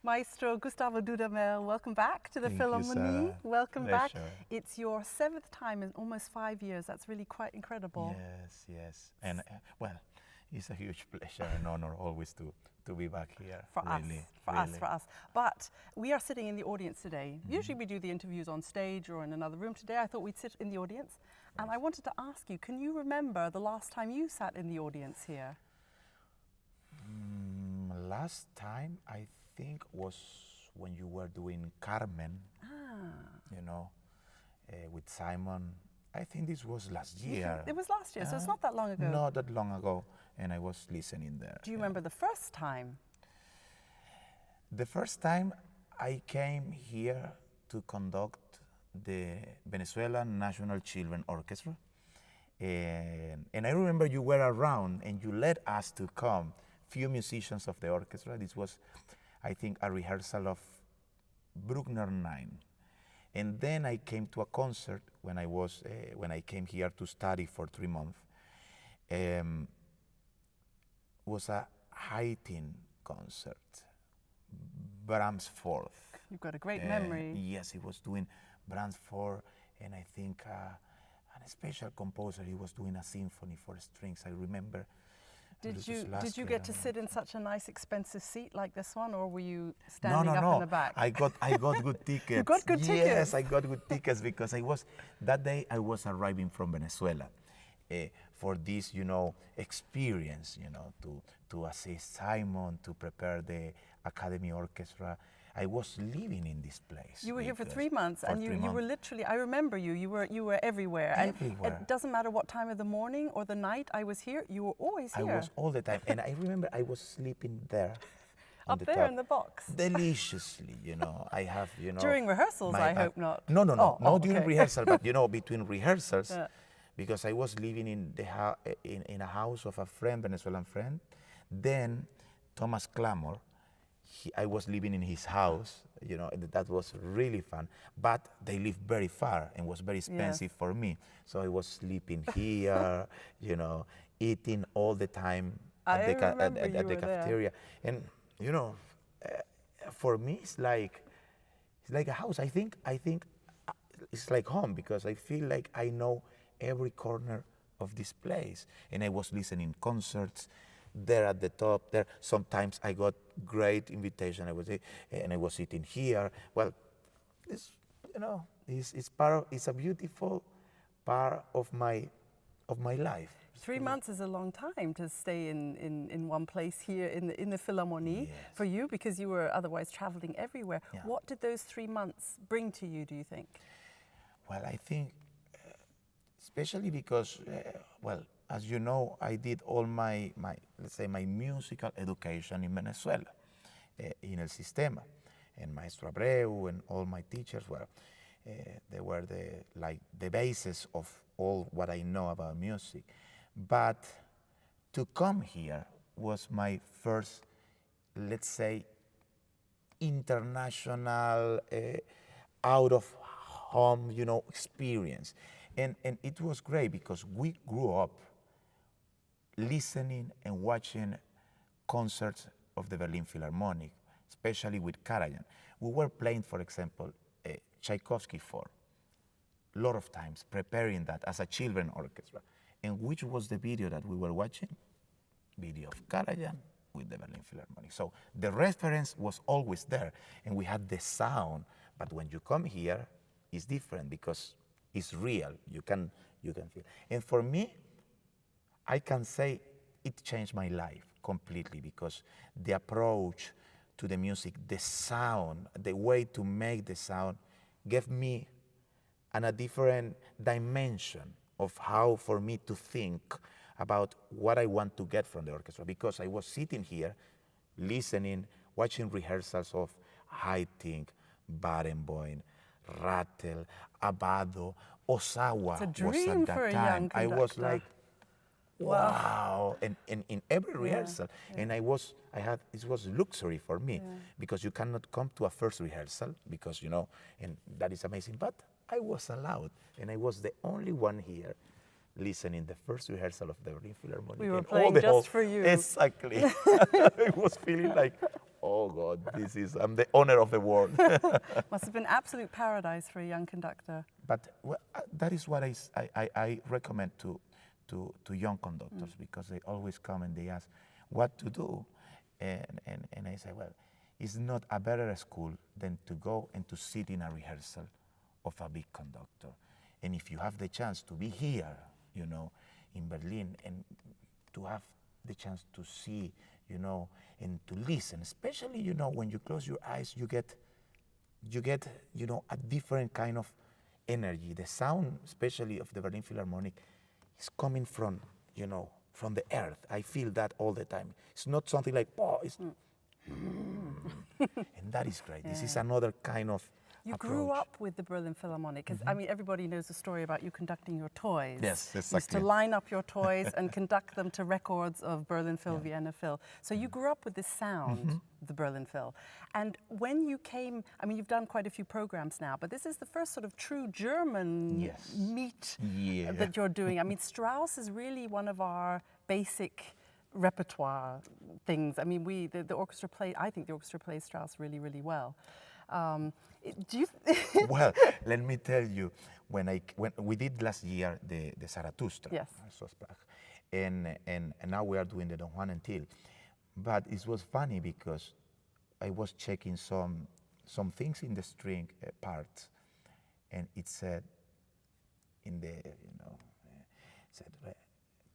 Maestro Gustavo Dudamel, welcome back to the Thank you, Philharmonie. Sarah. Welcome back. Pleasure. It's your 7th time in almost 5 years. That's really quite incredible. Yes. And well, it's a huge pleasure and honor always to be back here. For us. But we are sitting in the audience today. Usually we do the interviews on stage or in another room. Today I thought we'd sit in the audience. And I wanted to ask you, can you remember the last time you sat in the audience here? Last time I think was when you were doing Carmen, with Simon. I think this was last year. It was last year, so it's not that long ago. Not that long ago, and I was listening there. Do you remember the first time? The first time I came here to conduct the Venezuelan National Children Orchestra, and I remember you were around and you led us to come, few musicians of the orchestra. This was, I think, a rehearsal of Bruckner 9. And then I came to a concert when I came here to study for 3 months. Was a Haydn concert, Brahms Fourth. You've got a great memory. Yes, he was doing Brahms Fourth, and I think a special composer, he was doing a symphony for strings. I remember. Did you get to sit in such a nice expensive seat like this one, or were you standing up in the back? I got good tickets. You got good tickets? Yes, I got good tickets because that day I was arriving from Venezuela for this, experience, to assist Simon, to prepare the Academy Orchestra. I was living in this place. You were here for 3 months, and you were literally, I remember you were everywhere. Everywhere. And it doesn't matter what time of the morning or the night I was here, you were always here. I was all the time, and I remember I was sleeping there. Up there in the box. Deliciously, I have, During rehearsals, I hope not. No, not during okay. rehearsal, but, between rehearsals, because I was living in a house of a friend, Venezuelan friend. Then Thomas Clamor, I was living in his house, that was really fun. But they lived very far and was very expensive for me. So I was sleeping here, eating all the time at the cafeteria. And, for me, it's like a house. I think it's like home because I feel like I know every corner of this place. And I was listening concerts there at the top there. Sometimes I got great invitation. I was sitting here. Well, it's it's a beautiful part of my life. 3 months is a long time to stay in one place here in the Philharmonie for you, because you were otherwise traveling everywhere. Yeah. What did those 3 months bring to you, do you think? Well, I think, especially because, as you know, I did all my musical education in Venezuela, in El Sistema, and Maestro Abreu and all my teachers they were the basis of all what I know about music. But to come here was my first, let's say, international, out of home, experience. And it was great because we grew up listening and watching concerts of the Berlin Philharmonic, especially with Karajan. We were playing, for example, Tchaikovsky 4, a lot of times, preparing that as a children orchestra. And which was the video that we were watching? Video of Karajan with the Berlin Philharmonic. So the reference was always there, and we had the sound. But when you come here, it's different because it's real. You can feel. And for me, I can say it changed my life completely because the approach to the music, the sound, the way to make the sound gave me a different dimension of how for me to think about what I want to get from the orchestra, because I was sitting here listening, watching rehearsals of Haydn, Barenboim, Rattle, Abbado, Osawa. It's a was dream at that for a time. young I was conductor. like, wow. And in every rehearsal, and it was luxury for me because you cannot come to a first rehearsal because, and that is amazing. But I was allowed, and I was the only one here listening the first rehearsal of the Berlin Philharmonic. We were playing just for you. Exactly. I was feeling like, oh God, I'm the honor of the world. Must have been absolute paradise for a young conductor. But that is what I recommend to young conductors, because they always come and they ask what to do. And I say, well, it's not a better school than to go and to sit in a rehearsal of a big conductor. And if you have the chance to be here, you know, in Berlin, and to have the chance to see, you know, and to listen, especially, you know, when you close your eyes, you get, you know, a different kind of energy. The sound, especially of the Berlin Philharmonic, is coming from, you know, from the earth. I feel that all the time. It's not something like, oh, it's, and that is great. Yeah. This is another kind of You approach. grew up with the Berlin Philharmonic, because I mean, everybody knows the story about you conducting your toys. Yes, exactly. You used to line up your toys and conduct them to records of Berlin Phil, Vienna Phil. So you grew up with this sound, the Berlin Phil. And when you came, I mean, you've done quite a few programs now, but this is the first sort of true German meet that you're doing. I mean, Strauss is really one of our basic repertoire things. I mean, the orchestra I think the orchestra plays Strauss really, really well. Do you Well, let me tell you, when we did last year the Zarathustra, yes, and now we are doing the Don Juan and Till, but it was funny because I was checking some things in the string parts, and it said in the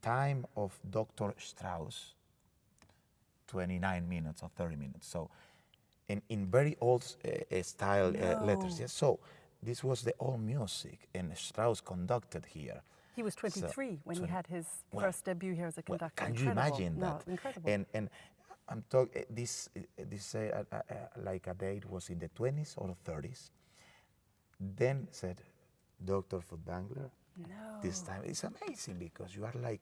time of Dr. Strauss, 29 minutes or 30 minutes. So. In very old style letters, yes. So this was the old music, and Strauss conducted here. He was 23 when he had his first debut here as a conductor. Can you imagine that? No, incredible. And I'm talking this like a date was in the 20s or 30s. Then said Dr. Furtwängler. No. This time it's amazing because you are like,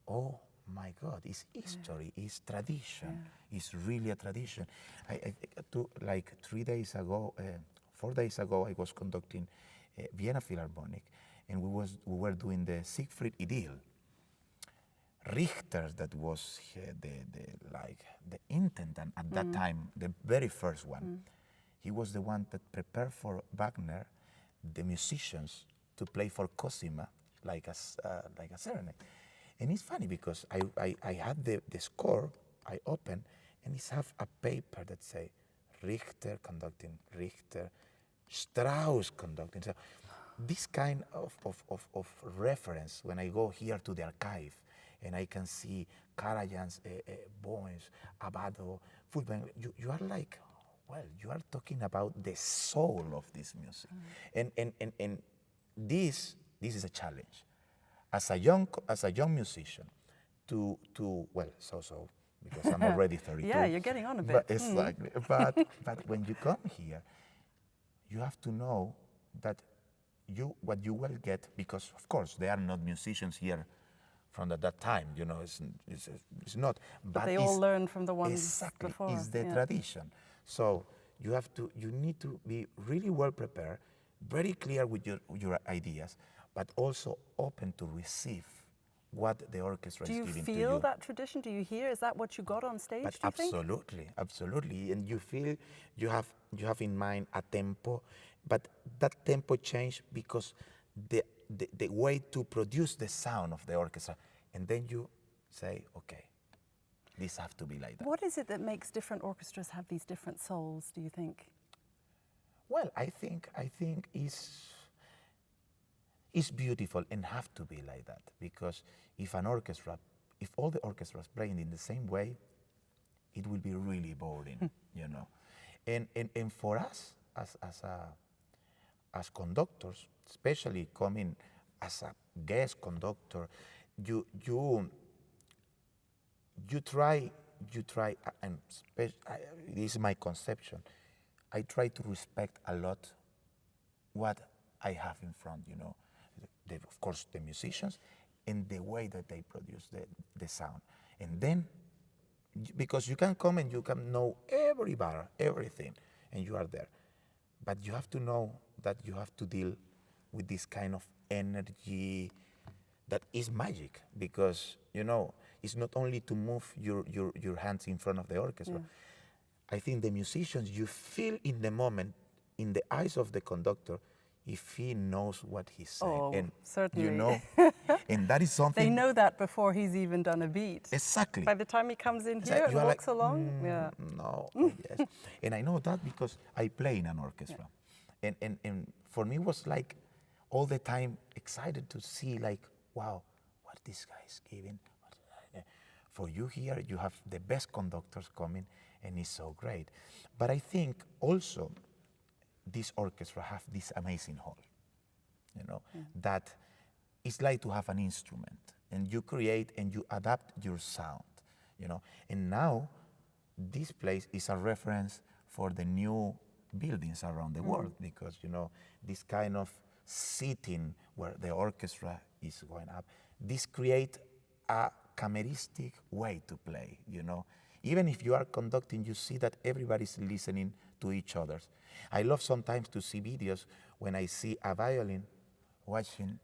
oh. My God, it's history, it's tradition, it's really a tradition. Like 3 days ago, 4 days ago, I was conducting Vienna Philharmonic, and we were doing the Siegfried Idyll. Richter, that was the intendant at that time, the very first one. He was the one that prepared for Wagner the musicians to play for Cosima like a serenade. And it's funny because I had the score, I opened, and it's have a paper that say Richter conducting, Richter, Strauss conducting. So this kind of reference, when I go here to the archive, and I can see Karajan's poems, Abado, Furtwängler, you are like, well, you are talking about the soul of this music. And this is a challenge. As a young musician, to because I'm already 32. Yeah, you're getting on a bit. But exactly. But when you come here, you have to know that what you will get, because of course there are not musicians here from that time. You know, it's not. But they all learn from the ones before. It's the tradition. So you need to be really well prepared, very clear with your ideas, but also open to receive what the orchestra is giving to you. Do you feel that tradition? Do you hear? Is that what you got on stage, do you think? Absolutely. And you feel you have in mind a tempo, but that tempo changed because the way to produce the sound of the orchestra, and then you say, okay, this have to be like that. What is it that makes different orchestras have these different souls, do you think? Well, I think it's beautiful and have to be like that, because if all the orchestras playing in the same way, it will be really boring, you know. And for us as conductors, especially coming as a guest conductor, you try, and this is my conception. I try to respect a lot what I have in front, you know. Of course, the musicians and the way that they produce the sound. And then, because you can come and you can know every bar, everything, and you are there. But you have to know that you have to deal with this kind of energy that is magic, because, you know, it's not only to move your hands in front of the orchestra. I think the musicians, you feel in the moment, in the eyes of the conductor, if he knows what he's saying. Oh, and certainly. You know, and that is something. They know that before he's even done a beat. Exactly. By the time he comes in It's here like and you are walks like, along, yeah. No, yes. And I know that because I play in an orchestra. And for me, it was like all the time excited to see, like, wow, what this guy is giving. For you here, you have the best conductors coming, and it's so great. But I think also this orchestra have this amazing hall, you know, that it's like to have an instrument, and you create and you adapt your sound, you know. And now this place is a reference for the new buildings around the world, because, you know, this kind of sitting where the orchestra is going up, this create a cameristic way to play, you know. Even if you are conducting, you see that everybody's listening to each other. I love sometimes to see videos when I see a violin watching,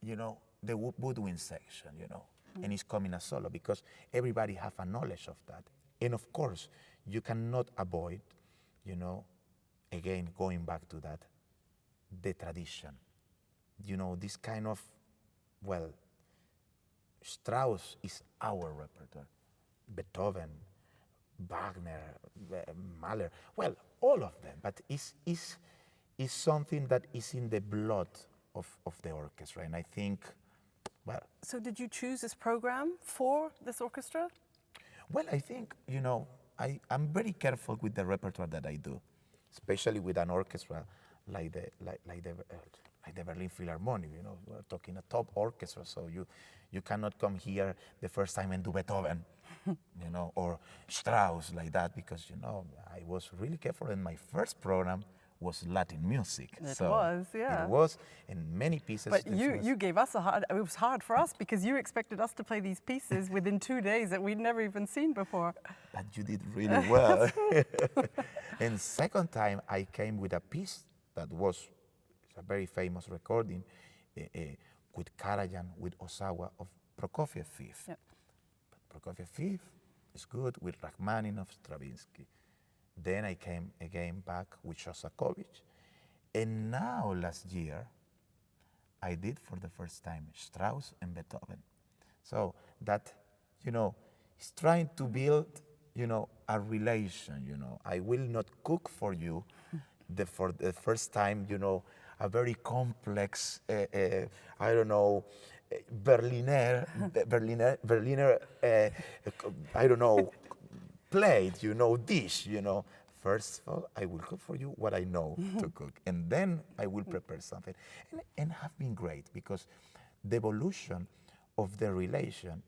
you know, the woodwind section, you know, and it's coming a solo, because everybody have a knowledge of that. And of course, you cannot avoid, you know, again, going back to that, the tradition. You know, this kind of, well, Strauss is our repertoire. Beethoven, Wagner, Mahler, well, all of them, but it's something that is in the blood of the orchestra, and I think, well... So did you choose this program for this orchestra? Well, I think, you know, I'm very careful with the repertoire that I do, especially with an orchestra like the Berliner Philharmoniker. You know, we're talking a top orchestra, so you cannot come here the first time and do Beethoven, you know, or Strauss like that, because, you know, I was really careful, and my first program was Latin music. It was, yeah. It was, and many pieces. But you gave us it was hard for us, because you expected us to play these pieces within 2 days that we'd never even seen before. But you did really well. And second time, I came with a piece that was a very famous recording with Karajan, with Osawa, of Prokofiev Fifth. Yep. But Prokofiev Fifth is good with Rachmaninoff, Stravinsky. Then I came again back with Shostakovich. And now, last year, I did for the first time Strauss and Beethoven. So that, you know, is trying to build, you know, a relation, you know. I will not cook for you for the first time, you know, a very complex, I don't know, Berliner, I don't know, plate, you know, dish, you know. First of all, I will cook for you what I know to cook, and then I will prepare something. And have been great, because the evolution of the relation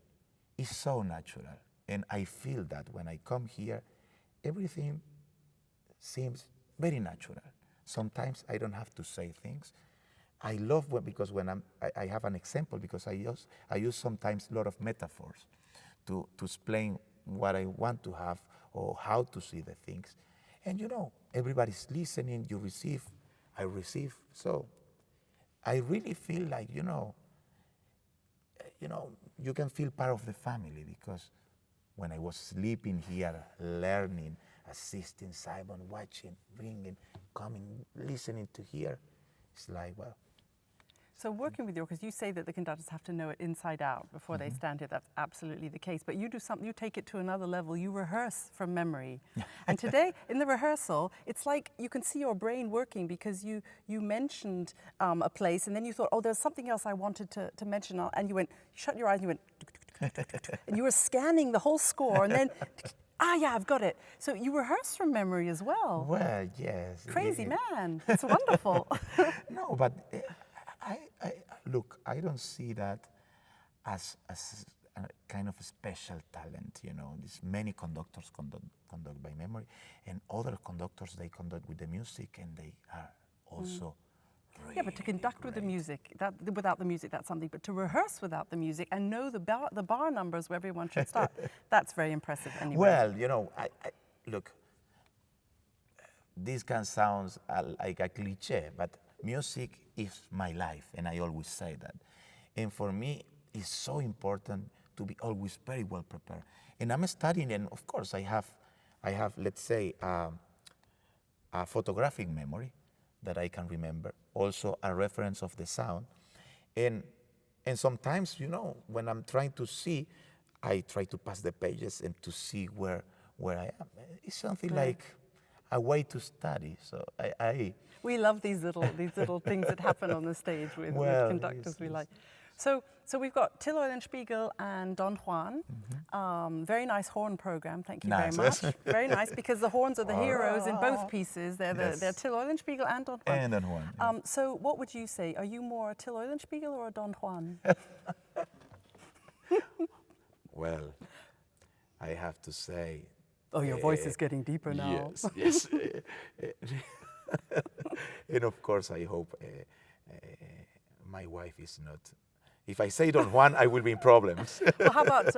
is so natural. And I feel that when I come here, everything seems very natural. Sometimes I don't have to say things. I love because when I have an example, because I use sometimes a lot of metaphors to explain what I want to have or how to see the things. And, you know, everybody's listening, you receive, I receive. So I really feel like, you know, you can feel part of the family, because when I was sleeping here, learning, assisting Simon, watching, bringing, coming, listening to hear, it's like, well. So working with the orchestra, you say that the conductors have to know it inside out before they stand here. That's absolutely the case. But you do something, you take it to another level. You rehearse from memory. And today, in the rehearsal, it's like you can see your brain working, because you mentioned a place, and then you thought, oh, there's something else I wanted to mention. And you went, you shut your eyes, and you went, and you were scanning the whole score, and then, yeah, I've got it. So you rehearse from memory as well. Well, yes. Crazy man. It's wonderful. No, but look, I don't see that as a kind of a special talent, you know. There's many conductors conduct by memory, and other conductors, they conduct with the music, and they are also really, yeah, but to conduct with the music, without the music, that's something. But to rehearse without the music and know the bar numbers where everyone should start, that's very impressive anyway. Well, you know, look, this can sound like a cliche, but music is my life, and I always say that. And for me, it's so important to be always very well prepared. And I'm studying, and of course I have I have, let's say, a photographic memory that I can remember, also a reference of the sound. And sometimes, you know, when I'm trying to see, I try to pass the pages and to see where I am. It's something like a way to study. So we love these little things that happen on the stage with conductors we like. So we've got Till Eulenspiegel and Don Juan. Very nice horn program. Thank you very much. Very nice, because the horns are the heroes in both pieces. They're Till Eulenspiegel and Don Juan. And Don Juan. Yeah. So what would you say? Are you more a Till Eulenspiegel or a Don Juan? Well, I have to say. Oh, your voice is getting deeper now. Yes, yes. And of course, I hope my wife is not. If I say Don Juan, I will be in problems. Well, how about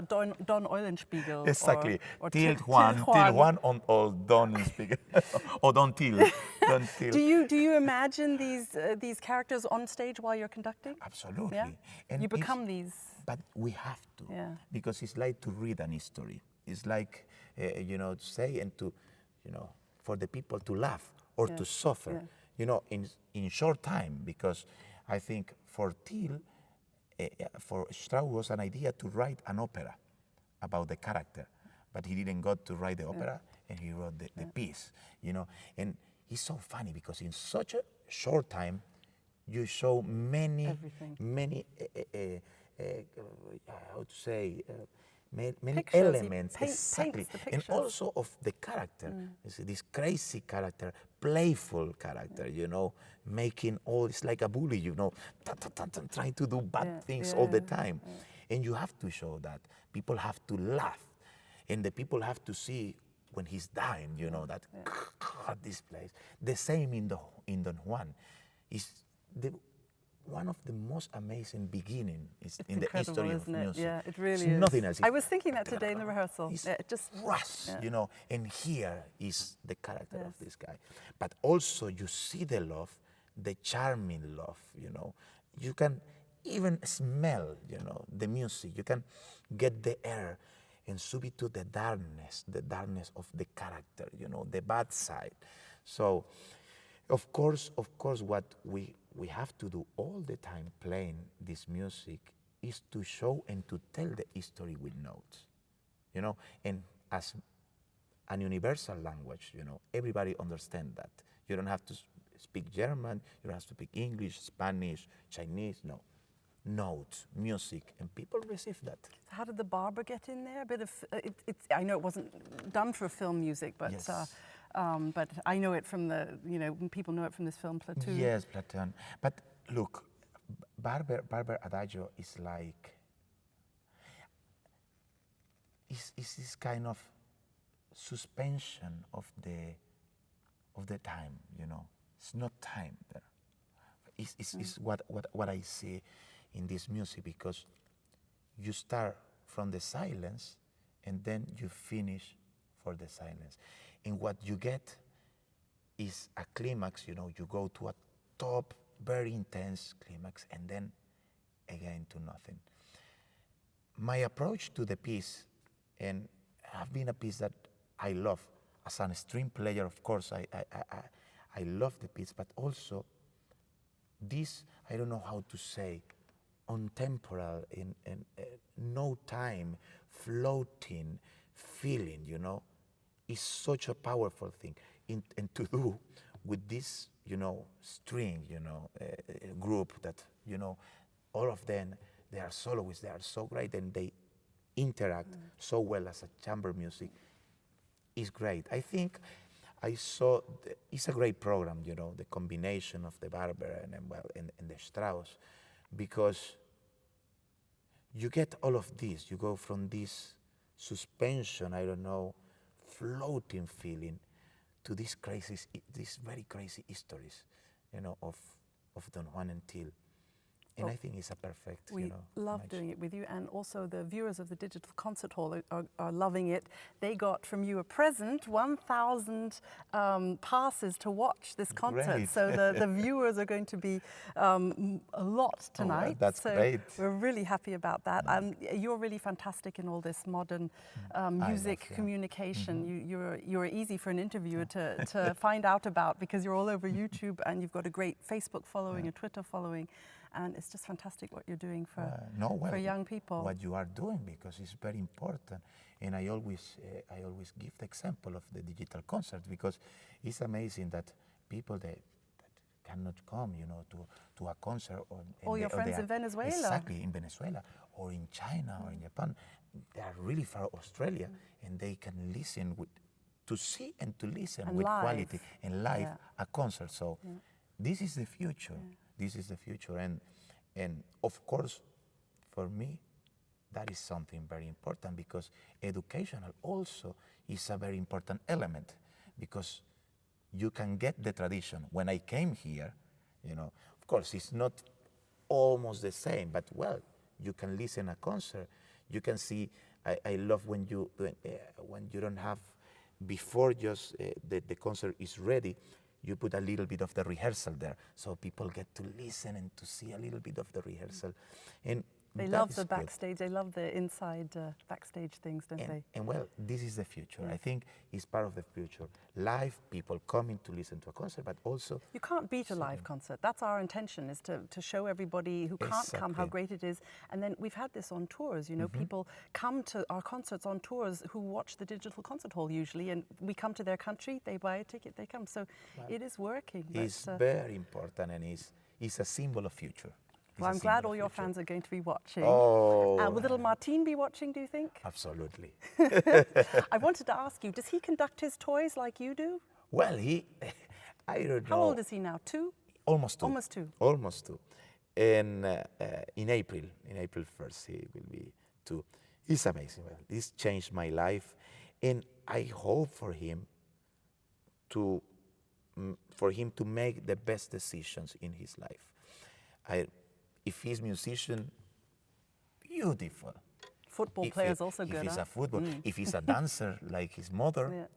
Don Eulenspiegel? Exactly. Or Till Juan or Don Spiegel. Or Don Till. Don Till. Do you imagine these characters on stage while you're conducting? Absolutely. Yeah? And you become these. But we have to. Yeah. Because it's like to read an history. It's like, you know, to say and to, you know, for the people to laugh or to suffer, you know, in short time. Because I think for Till, for Strauss was an idea to write an opera about the character, but he didn't go to write the opera, and he wrote the piece, you know. And it's so funny because in such a short time, you show many how to say, many Pictures, elements, exactly, and pictures. also of the character. You see, this crazy character, playful character, you know, making all, it's like a bully, you know, trying to do bad things all the time. And you have to show that. People have to laugh, and the people have to see when he's dying, you know, that this place. The same in Don Juan. Is one of the most amazing beginnings in the history of music. Yeah, it really is. Nothing is. else. I was thinking that today in the rehearsal. It's just rush, you know, and here is the character of this guy. But also you see the love, the charming love, you know. You can even smell, you know, the music. You can get the air and sub it to the darkness of the character, you know, the bad side. So, of course, what we have to do all the time playing this music is to show and to tell the history with notes, you know, and as an universal language, you know, everybody understands that. You don't have to speak German, you don't have to speak English, Spanish, Chinese, no. Notes, music, and people receive that. How did the barber get in there? A bit of, I know it wasn't done for film music, but but I know it from the, you know, people know it from this film Platoon. Yes, Platoon. But look, Barber Adagio is like, is this kind of suspension of the time, you know. It's not time there. It's what I see in this music, because you start from the silence and then you finish for the silence. And what you get is a climax, you know, you go to a top, very intense climax, and then again to nothing. My approach to the piece, and have been a piece that I love, as an string player, of course, I love the piece, but also this, I don't know how to say, untemporal, in no time, floating feeling, you know, is such a powerful thing. And to do with this, you know, string, you know, group that, you know, all of them, they are soloists, they are so great, and they interact so well as a chamber music, is great. I think I saw, it's a great program, you know, the combination of the Barber and the Strauss, because you get all of this. You go from this suspension, I don't know, floating feeling, to these very crazy histories, you know, of Don Juan and Till. And I think it's a perfect, We love match. doing it with you, and also the viewers of the Digital Concert Hall are loving it. They got from you a present, 1,000 passes to watch this concert. Great. So the viewers are going to be a lot tonight. That's so great. We're really happy about that. You're really fantastic in all this modern music communication. You're easy for an interviewer to find out about, because you're all over YouTube and you've got a great Facebook following, a Twitter following. And it's just fantastic what you're doing for young people. What you are doing, because it's very important. And I always give the example of the digital concert, because it's amazing that people that cannot come, to a concert. All your friends in Venezuela. Exactly, in Venezuela, or in China, or in Japan. They are really far Australia, and they can listen to see and to listen and with live. quality and live a concert. So this is the future. This is the future, and of course, for me, that is something very important, because educational also is a very important element, because you can get the tradition. When I came here, of course, it's not almost the same, but you can listen a concert. You can see. I love when you don't have, before just the concert is ready, you put a little bit of the rehearsal there, so people get to listen and to see a little bit of the rehearsal. And they love the backstage. They love the inside backstage things, don't they? And this is the future. I think it's part of the future. Live people coming to listen to a concert, but also you can't beat a live concert. That's our intention, is to show everybody who can't come how great it is. And then we've had this on tours. People come to our concerts on tours who watch the Digital Concert Hall usually, and we come to their country, they buy a ticket, they come. So it is working. It's very important, and it's a symbol of future. Well, I'm glad all your fans are going to be watching. Oh. Will little Martin be watching, do you think? Absolutely. I wanted to ask you, does he conduct his toys like you do? Well, I don't know. How old is he now? 2? Almost 2. Almost 2. Almost 2. And in April 1st, he will be 2. It's amazing. This changed my life, and I hope for him to make the best decisions in his life. If he's a musician, beautiful. Football player is also good. If he's a football, if he's a dancer like his mother,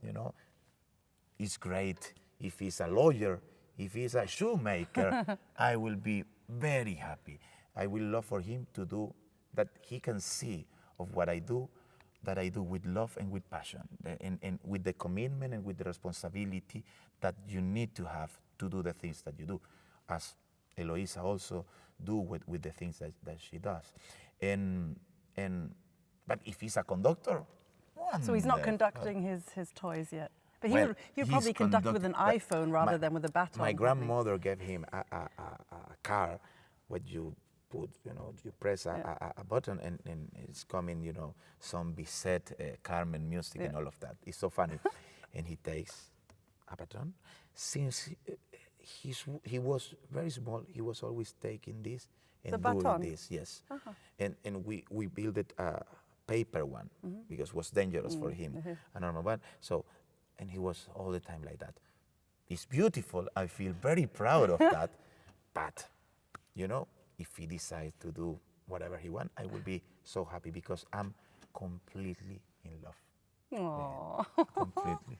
it's great. If he's a lawyer, if he's a shoemaker, I will be very happy. I will love for him to do that. He can see of what I do, that I do with love and with passion, and with the commitment and with the responsibility that you need to have to do the things that you do, as Eloisa also do with the things that she does. But if he's a conductor, so he's not conducting his toys yet. But he'll probably conduct with an iPhone rather than with a baton. My grandmother gave him a car where you put, you press a button and it's coming, some Bizet, Carmen music and all of that. It's so funny. And he takes a baton. Since he was very small, he was always taking this and doing this, yes. And we built a paper one because it was dangerous for him, a normal one. So, and he was all the time like that. It's beautiful. I feel very proud of that. But, if he decides to do whatever he wants, I will be so happy because I'm completely in love. Aww. Yeah, completely.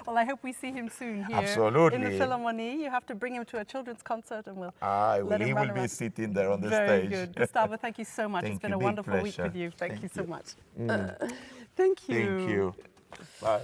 Well, I hope we see him soon here Absolutely. in the Philharmonie. You have to bring him to a children's concert and we'll let him he run will around. be sitting there on the Very stage. good. Gustavo, thank you so much. It's been a wonderful week with you. Thank you so much. Thank you. Thank you. Bye.